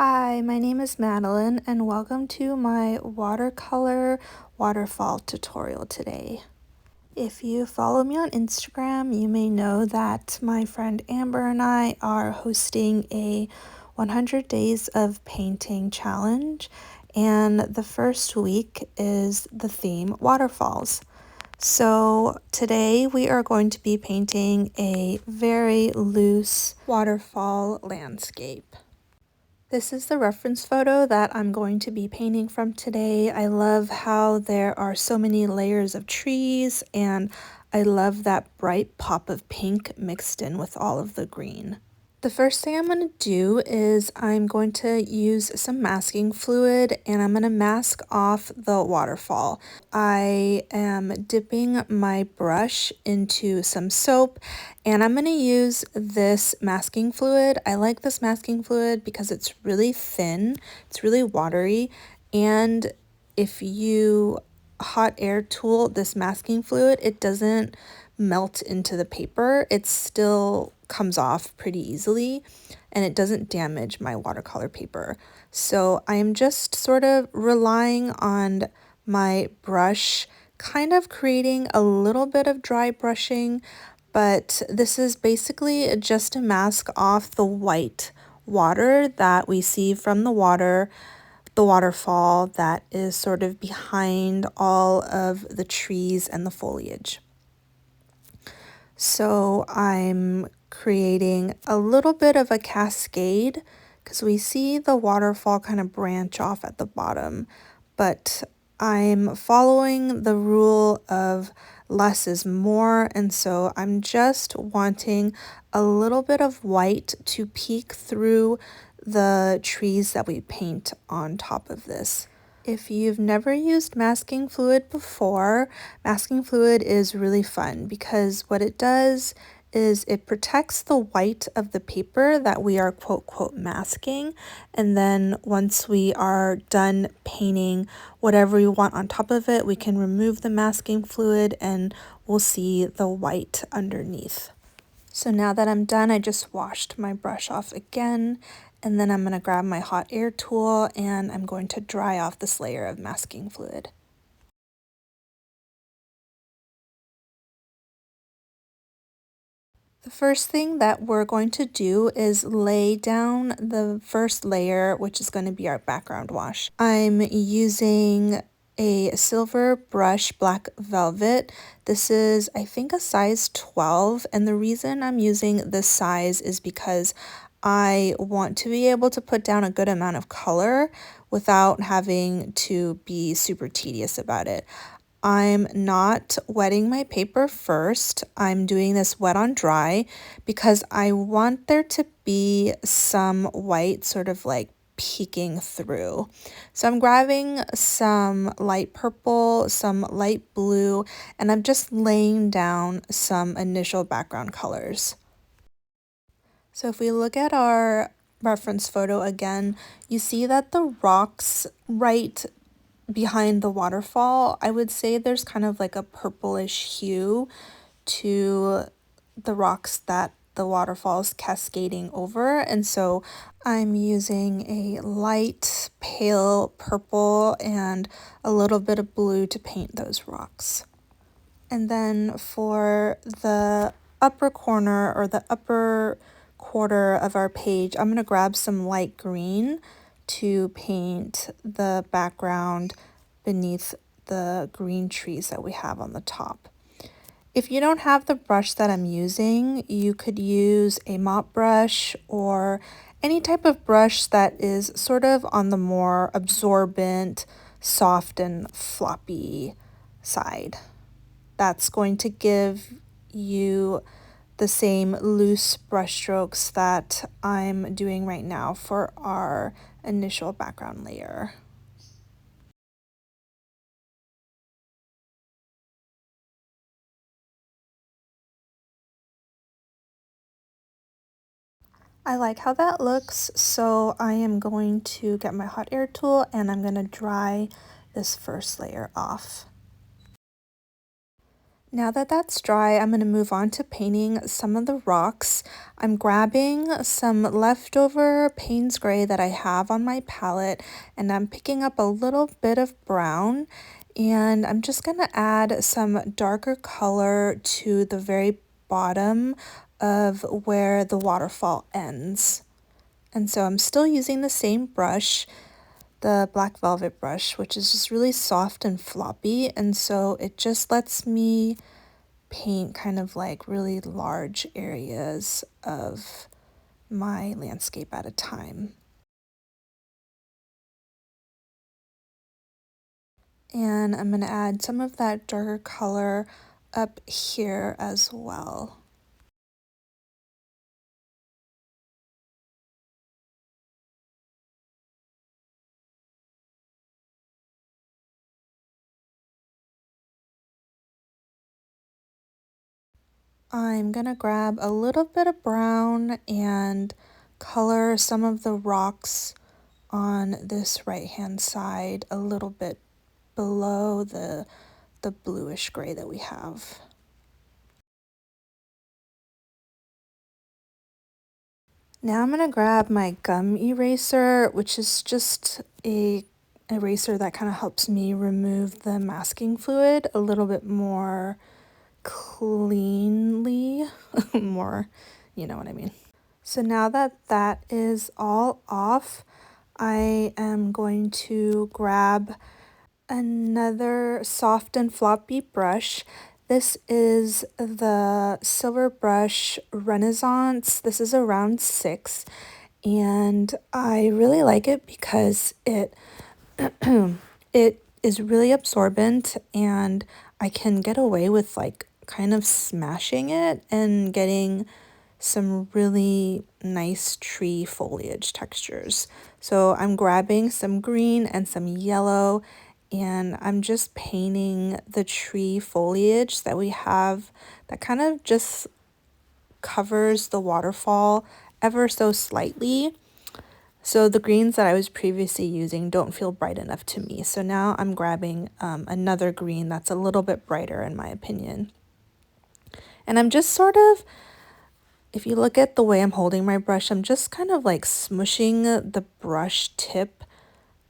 Hi, my name is Madeline and welcome to my watercolor waterfall tutorial today. If you follow me on Instagram, you may know that my friend Amber and I are hosting a 100 days of painting challenge, and the first week is the theme waterfalls. So today we are going to be painting a very loose waterfall landscape. This is the reference photo that I'm going to be painting from today. I love how there are so many layers of trees, and I love that bright pop of pink mixed in with all of the green. The first thing I'm going to do is I'm going to use some masking fluid and I'm going to mask off the waterfall. I am dipping my brush into some soap and I'm going to use this masking fluid. I like this masking fluid because it's really thin, it's really watery, and if you hot air tool this masking fluid, it doesn't melt into the paper. It still comes off pretty easily and it doesn't damage my watercolor paper. So I'm just sort of relying on my brush, kind of creating a little bit of dry brushing, but this is basically just to mask off the white water that we see from the waterfall that is sort of behind all of the trees and the foliage. So I'm creating a little bit of a cascade because we see the waterfall kind of branch off at the bottom, but I'm following the rule of less is more, and so I'm just wanting a little bit of white to peek through the trees that we paint on top of this. If you've never used masking fluid before, masking fluid is really fun because what it does is it protects the white of the paper that we are quote masking, and then once we are done painting whatever we want on top of it, we can remove the masking fluid and we'll see the white underneath. So now that I'm done, I just washed my brush off again, and then I'm going to grab my hot air tool and I'm going to dry off this layer of masking fluid. The first thing that we're going to do is lay down the first layer, which is going to be our background wash. I'm using a silver brush, black velvet. This is, I think, a size 12, and the reason I'm using this size is because I want to be able to put down a good amount of color without having to be super tedious about it. I'm not wetting my paper first. I'm doing this wet on dry because I want there to be some white sort of like peeking through. So I'm grabbing some light purple, some light blue, and I'm just laying down some initial background colors. So if we look at our reference photo again, you see that the rocks right behind the waterfall, I would say there's kind of like a purplish hue to the rocks that the waterfall is cascading over, and so I'm using a light pale purple and a little bit of blue to paint those rocks. And then for the upper corner or the upper quarter of our page, I'm going to grab some light green to paint the background beneath the green trees that we have on the top. If you don't have the brush that I'm using, you could use a mop brush or any type of brush that is sort of on the more absorbent, soft and floppy side. That's going to give you the same loose brush strokes that I'm doing right now for our initial background layer. I like how that looks, so I am going to get my hot air tool and I'm going to dry this first layer off. Now that that's dry, I'm going to move on to painting some of the rocks. I'm grabbing some leftover Payne's Gray that I have on my palette, and I'm picking up a little bit of brown, and I'm just going to add some darker color to the very bottom of where the waterfall ends. And so I'm still using the same brush, the black velvet brush, which is just really soft and floppy, and so it just lets me paint kind of like really large areas of my landscape at a time. And I'm going to add some of that darker color up here as well. I'm going to grab a little bit of brown and color some of the rocks on this right hand side a little bit below the bluish gray that we have. Now I'm going to grab my gum eraser, which is just a eraser that kind of helps me remove the masking fluid a little bit more cleanly, more, you know what I mean. So now that that is all off, I am going to grab another soft and floppy brush. This is the Silver Brush Renaissance. This is a round 6, and I really like it because it is really absorbent, and I can get away with like kind of smashing it and getting some really nice tree foliage textures. So I'm grabbing some green and some yellow, and I'm just painting the tree foliage that we have that kind of just covers the waterfall ever so slightly. So the greens that I was previously using don't feel bright enough to me. So now I'm grabbing another green that's a little bit brighter in my opinion. And I'm just sort of, if you look at the way I'm holding my brush, I'm just kind of like smushing the brush tip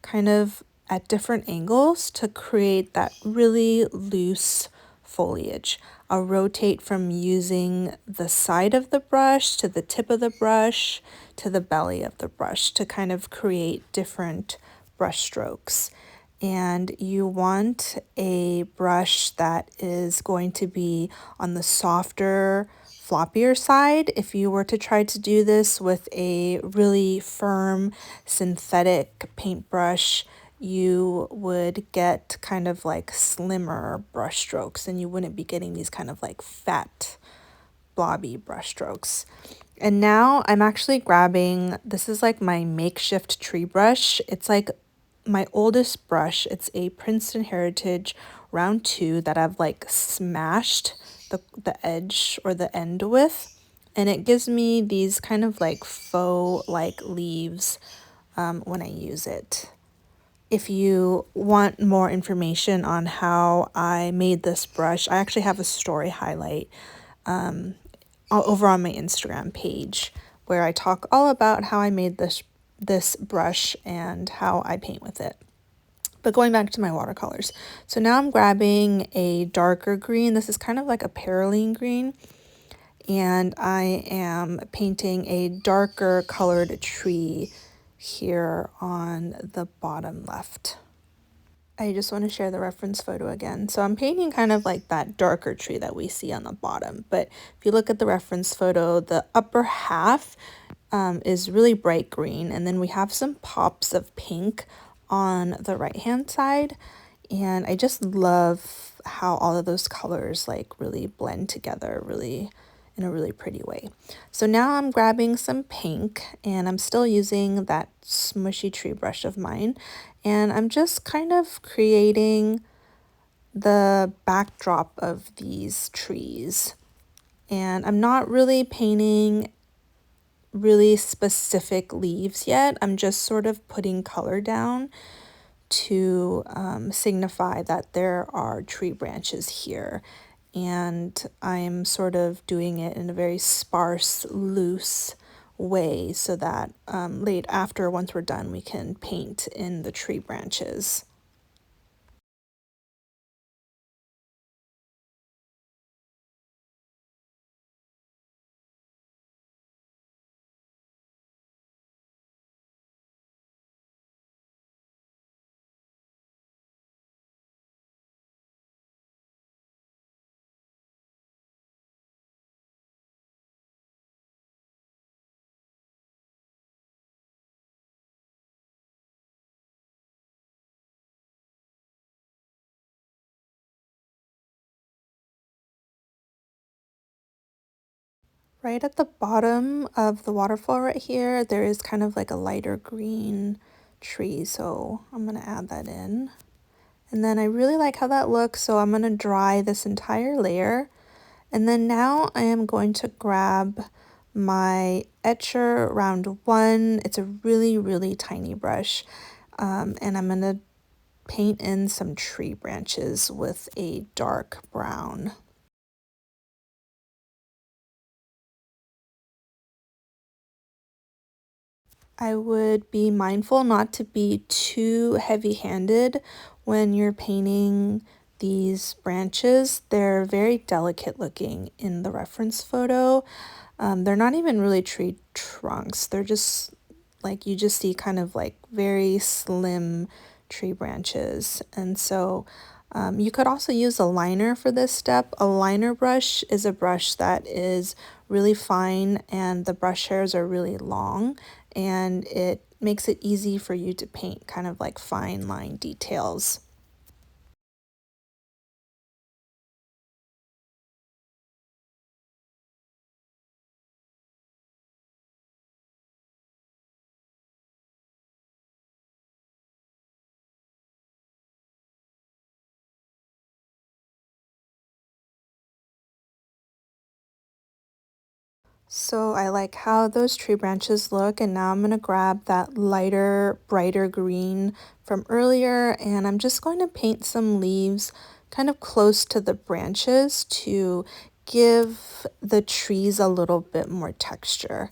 kind of at different angles to create that really loose foliage. I'll rotate from using the side of the brush to the tip of the brush to the belly of the brush to kind of create different brush strokes. And you want a brush that is going to be on the softer, floppier side. If you were to try to do this with a really firm synthetic paintbrush, you would get kind of like slimmer brush strokes, and you wouldn't be getting these kind of like fat, blobby brush strokes. And now I'm actually grabbing, this is like my makeshift tree brush. It's like my oldest brush. It's a Princeton Heritage round 2 that I've like smashed the edge or the end with. And it gives me these kind of like faux like leaves when I use it. If you want more information on how I made this brush, I actually have a story highlight over on my Instagram page where I talk all about how I made this brush and how I paint with it. But going back to my watercolors. So now I'm grabbing a darker green. This is kind of like a perylene green. And I am painting a darker colored tree here on the bottom left. I just want to share the reference photo again. So I'm painting kind of like that darker tree that we see on the bottom. But if you look at the reference photo, the upper half is really bright green. And then we have some pops of pink on the right hand side. And I just love how all of those colors like really blend together really in a really pretty way. So now I'm grabbing some pink, and I'm still using that smushy tree brush of mine, and I'm just kind of creating the backdrop of these trees. And I'm not really painting really specific leaves yet. I'm just sort of putting color down to signify that there are tree branches here. and I'm sort of doing it in a very sparse, loose way so that late after, once we're done, we can paint in the tree branches. Right at the bottom of the waterfall right here, there is kind of like a lighter green tree, so I'm gonna add that in. And then I really like how that looks, so I'm gonna dry this entire layer. And then now I am going to grab my etcher round one. It's a really, really tiny brush. And I'm gonna paint in some tree branches with a dark brown. I would be mindful not to be too heavy-handed when you're painting these branches. They're very delicate looking in the reference photo. They're not even really tree trunks. They're just like you just see kind of like very slim tree branches. And so you could also use a liner for this step. A liner brush is a brush that is really fine and the brush hairs are really long, and it makes it easy for you to paint kind of like fine line details. So I like how those tree branches look, and now I'm going to grab that lighter, brighter green from earlier, and I'm just going to paint some leaves kind of close to the branches to give the trees a little bit more texture.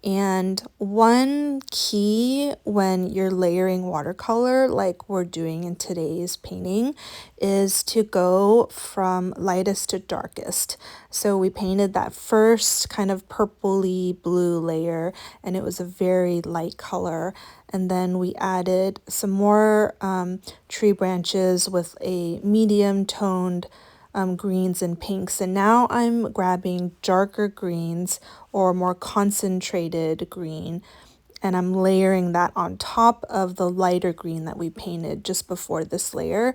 And one key when you're layering watercolor, like we're doing in today's painting, is to go from lightest to darkest. So we painted that first kind of purpley blue layer, and it was a very light color. And then we added some more tree branches with a medium toned greens and pinks. And now I'm grabbing darker greens or more concentrated green, and I'm layering that on top of the lighter green that we painted just before this layer.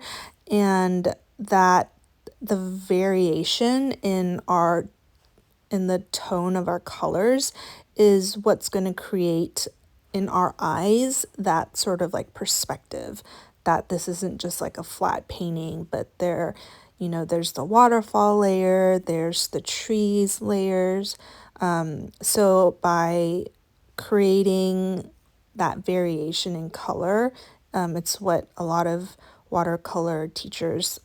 And that the variation in the tone of our colors is what's going to create in our eyes that sort of like perspective that this isn't just like a flat painting, but there's the waterfall layer, there's the trees layers. So by creating that variation in color, it's what a lot of watercolor teachers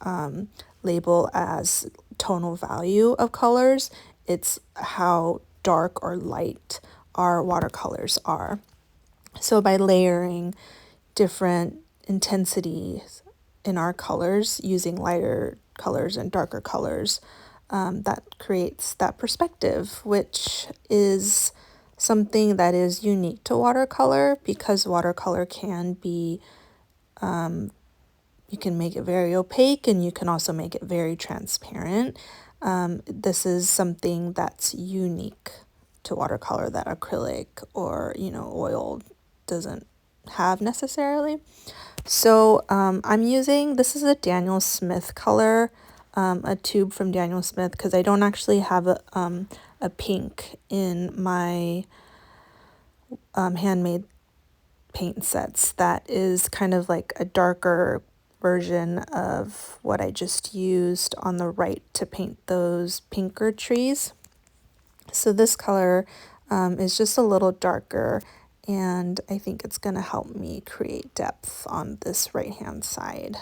label as tonal value of colors. It's how dark or light our watercolors are. So by layering different intensities in our colors using lighter colors and darker colors, that creates that perspective, which is something that is unique to watercolor because watercolor can be, you can make it very opaque and you can also make it very transparent. This is something that's unique to watercolor that acrylic or, oil doesn't have necessarily. So I'm using, this is a Daniel Smith color, a tube from Daniel Smith, because I don't actually have a pink in my handmade paint sets. That is kind of like a darker version of what I just used on the right to paint those pinker trees. So this color is just a little darker, and I think it's going to help me create depth on this right hand side.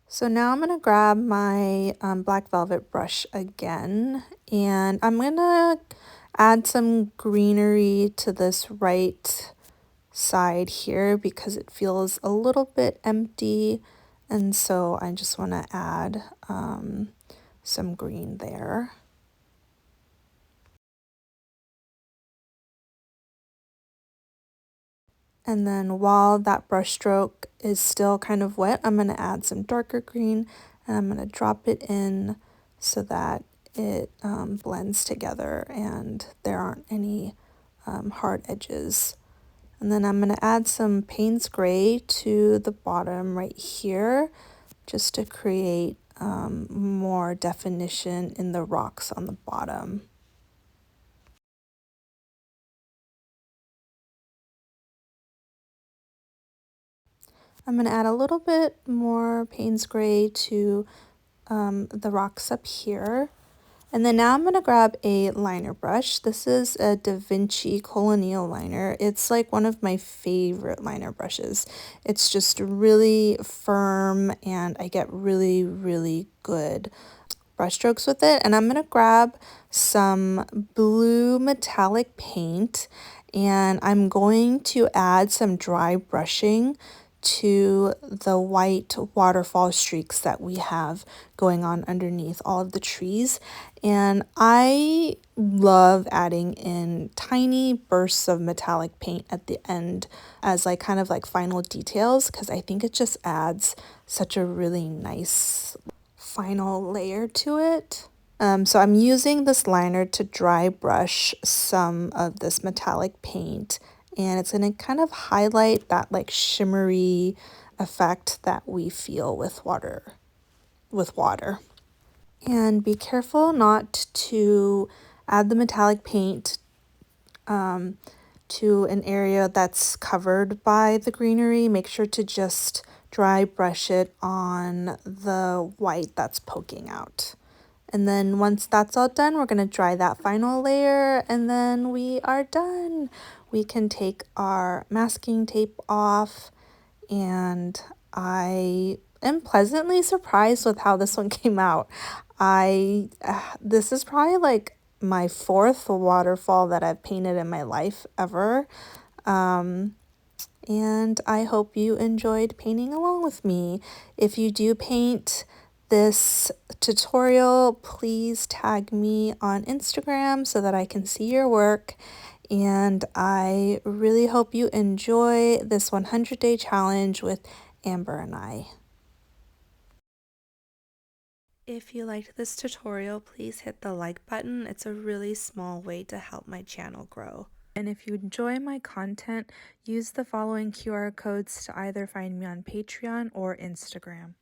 So now I'm going to grab my black velvet brush again, and I'm going to add some greenery to this right side here because it feels a little bit empty, and so I just want to add some green there. And then while that brush stroke is still kind of wet, I'm going to add some darker green, and I'm going to drop it in so that it blends together and there aren't any hard edges. And then I'm going to add some Payne's Gray to the bottom right here just to create more definition in the rocks on the bottom. I'm going to add a little bit more Payne's Gray to the rocks up here. And then now I'm going to grab a liner brush. This is a Da Vinci Colonial liner. It's like one of my favorite liner brushes. It's just really firm and I get really, really good brush strokes with it. And I'm going to grab some blue metallic paint and I'm going to add some dry brushing to the white waterfall streaks that we have going on underneath all of the trees. And I love adding in tiny bursts of metallic paint at the end as like kind of like final details because I think it just adds such a really nice final layer to it. So I'm using this liner to dry brush some of this metallic paint, and it's going to kind of highlight that like shimmery effect that we feel with water. And be careful not to add the metallic paint to an area that's covered by the greenery. Make sure to just dry brush it on the white that's poking out. And then once that's all done, we're going to dry that final layer and then we are done. We can take our masking tape off, and I am pleasantly surprised with how this one came out. This is probably like my fourth waterfall that I've painted in my life ever. And I hope you enjoyed painting along with me. If you do paint this tutorial, please tag me on Instagram so that I can see your work. And I really hope you enjoy this 100-day challenge with Amber and I. If you liked this tutorial, please hit the like button. It's a really small way to help my channel grow. And if you enjoy my content, use the following QR codes to either find me on Patreon or Instagram.